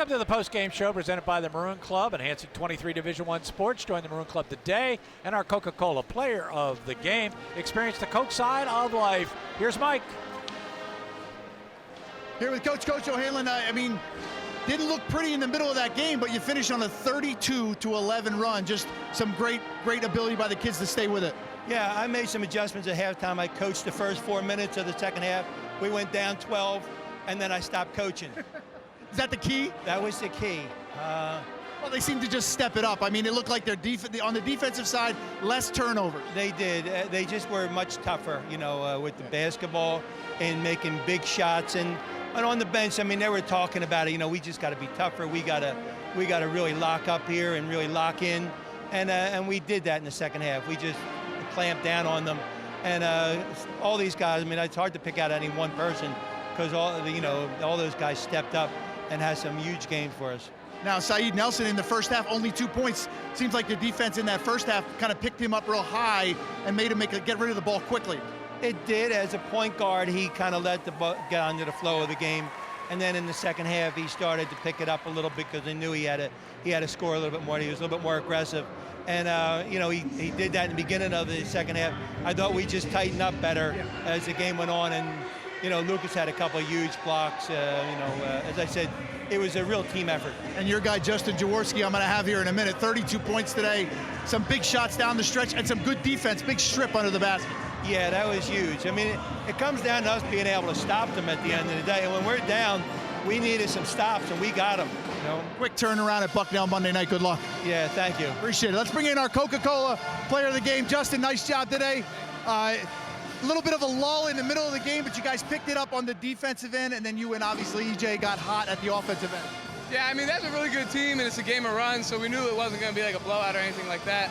Welcome to the Postgame Show presented by the Maroon Club, enhancing 23 Division I sports. Join the Maroon Club today and our Coca-Cola player of the game. Experience the Coke side of life. Here's Mike. Here with Coach O'Hanlon. I mean, didn't look pretty in the middle of that game, but you finished on a 32-11 run. Just some great ability by the kids to stay with it. Yeah, I made some adjustments at halftime. I coached the first 4 minutes of the second half. We went down 12, and then I stopped coaching. Is that the key? That was the key. Well, they seemed to just step it up. I mean, it looked like on the defensive side, less turnovers. They did. They just were much tougher, you know, with the basketball and making big shots. And on the bench, I mean, they were talking about it. You know, we just got to be tougher. We got to really lock up here and really lock in. And we did that in the second half. We just clamped down on them. And all these guys. I mean, it's hard to pick out any one person because all those guys stepped up and has some huge games for us. Now, Saeed Nelson in the first half, only 2 points. Seems like the defense in that first half kind of picked him up real high and made him get rid of the ball quickly. It did. As a point guard, he kind of let the ball get under the flow of the game. And then in the second half, he started to pick it up a little bit because he knew he had to score a little bit more. He was a little bit more aggressive. And, he did that in the beginning of the second half. I thought we just tightened up better as the game went on. And, Lucas had a couple of huge blocks. As I said, it was a real team effort. And your guy, Justin Jaworski, I'm going to have here in a minute. 32 points today, some big shots down the stretch, and some good defense, big strip under the basket. Yeah, that was huge. I mean, it comes down to us being able to stop them at the end of the day. And when we're down, we needed some stops, and we got them. Quick turnaround at Bucknell Monday night. Good luck. Yeah, thank you. Appreciate it. Let's bring in our Coca-Cola player of the game. Justin, nice job today. A little bit of a lull in the middle of the game, but you guys picked it up on the defensive end, and then you and obviously EJ got hot at the offensive end. Yeah, I mean, that's a really good team, and it's a game of runs, so we knew it wasn't going to be like a blowout or anything like that.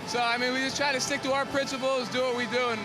So, I mean, we just try to stick to our principles, do what we do, and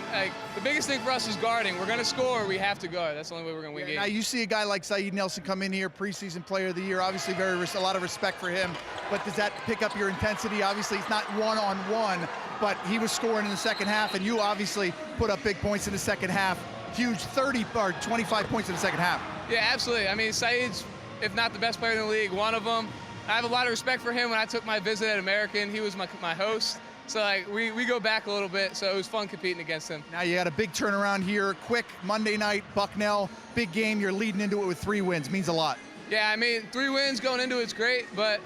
the biggest thing for us is guarding. We're going to score, we have to guard. That's the only way we're going to win games. Now, you see a guy like Saeed Nelson come in here, preseason player of the year, obviously a lot of respect for him, but does that pick up your intensity? Obviously, it's not one-on-one, but he was scoring in the second half, and you obviously put up big points in the second half. Huge 30 or 25 points in the second half. Yeah, absolutely. I mean, Saeed's, if not the best player in the league, one of them. I have a lot of respect for him. When I took my visit at American, he was my host. So we go back a little bit, so it was fun competing against him. Now you got a big turnaround here, quick Monday night, Bucknell, big game. You're leading into it with 3 wins, means a lot. Yeah, I mean, 3 wins going into it's great, but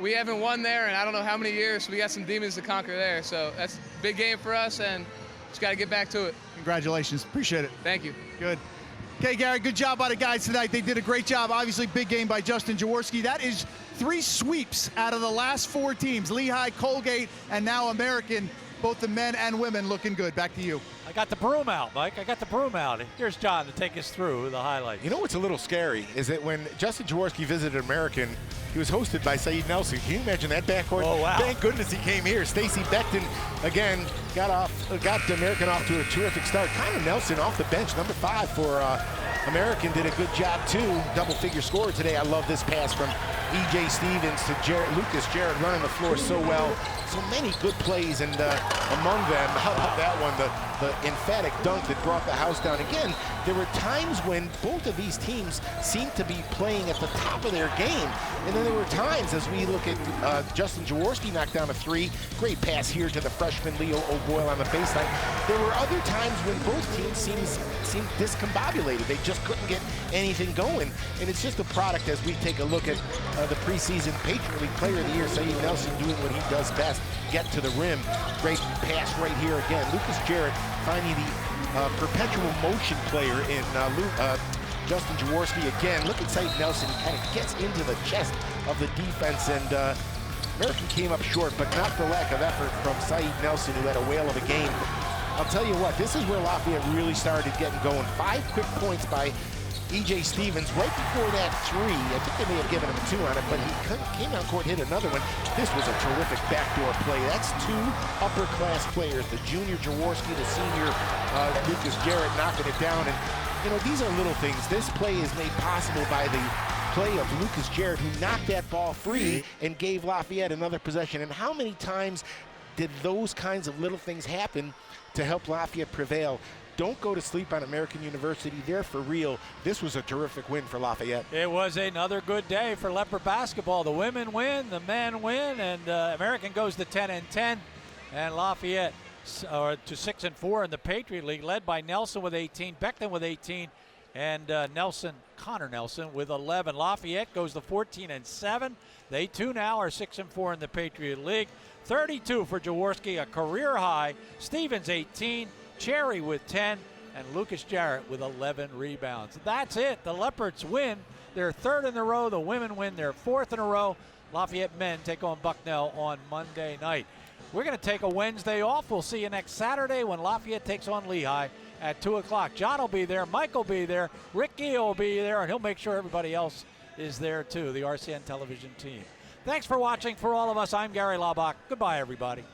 we haven't won there in I don't know how many years, so we got some demons to conquer there. So that's a big game for us, and just got to get back to it. Congratulations, appreciate it. Thank you. Good. Okay, Gary, good job by the guys tonight. They did a great job. Obviously, big game by Justin Jaworski. That is 3 sweeps out of the last 4 teams, Lehigh, Colgate, and now American. Both the men and women looking good. Back to you. I got the broom out, Mike. I got the broom out. Here's John to take us through the highlights. You know what's a little scary is that when Justin Jaworski visited American, he was hosted by Saeed Nelson. Can you imagine that backcourt? Oh, wow. Thank goodness he came here. Stacey Beckton, again, got American off to a terrific start. Connor Nelson off the bench, number 5 for American, did a good job too. Double-figure scorer today. I love this pass from E.J. Stevens to Lucas Jarrett running the floor so well. So many good plays, and among them, how about that one, the emphatic dunk that brought the house down. Again, there were times when both of these teams seemed to be playing at the top of their game, and then there were times, as we look at Justin Jaworski knock down a 3, great pass here to the freshman Leo O'Boyle on the baseline. There were other times when both teams seemed discombobulated. They just couldn't get anything going, and it's just a product as we take a look at the preseason Patriot League Player of the Year, Saeed Nelson, doing what he does best, get to the rim. Great pass right here again. Lucas Jarrett finding the perpetual motion player in Justin Jaworski again. Look at Saeed Nelson. He kind of gets into the chest of the defense, and American came up short, but not for lack of effort from Saeed Nelson, who had a whale of a game. I'll tell you what, this is where Lafayette really started getting going. 5 quick points by E.J. Stevens right before that 3. I think they may have given him a 2 on it, but he came down court, hit another one. This was a terrific backdoor play. That's 2 upper-class players, the junior Jaworski, the senior Lucas Jarrett knocking it down. And, these are little things. This play is made possible by the play of Lucas Jarrett, who knocked that ball free and gave Lafayette another possession. And how many times did those kinds of little things happen to help Lafayette prevail? don't go to sleep on American University. They're for real. This was a terrific win for Lafayette. It was another good day for Leopard basketball. The women win, the men win, and American goes to 10-10, and Lafayette to 6-4 in the Patriot League, led by Nelson with 18, Beckton with 18, and Connor Nelson with 11. Lafayette goes to 14-7. They too now are 6-4 in the Patriot League. 32 for Jaworski, a career high. Stevens 18, Cherry with 10, and Lucas Jarrett with 11 rebounds. That's it. The Leopards win their third in a row. The women win their fourth in a row. Lafayette men take on Bucknell on Monday night. We're going to take a Wednesday off. We'll see you next Saturday when Lafayette takes on Lehigh at 2 o'clock. John will be there. Mike will be there. Ricky will be there, and he'll make sure everybody else is there too, the RCN television team. Thanks for watching. For all of us, I'm Gary Laubach. Goodbye, everybody.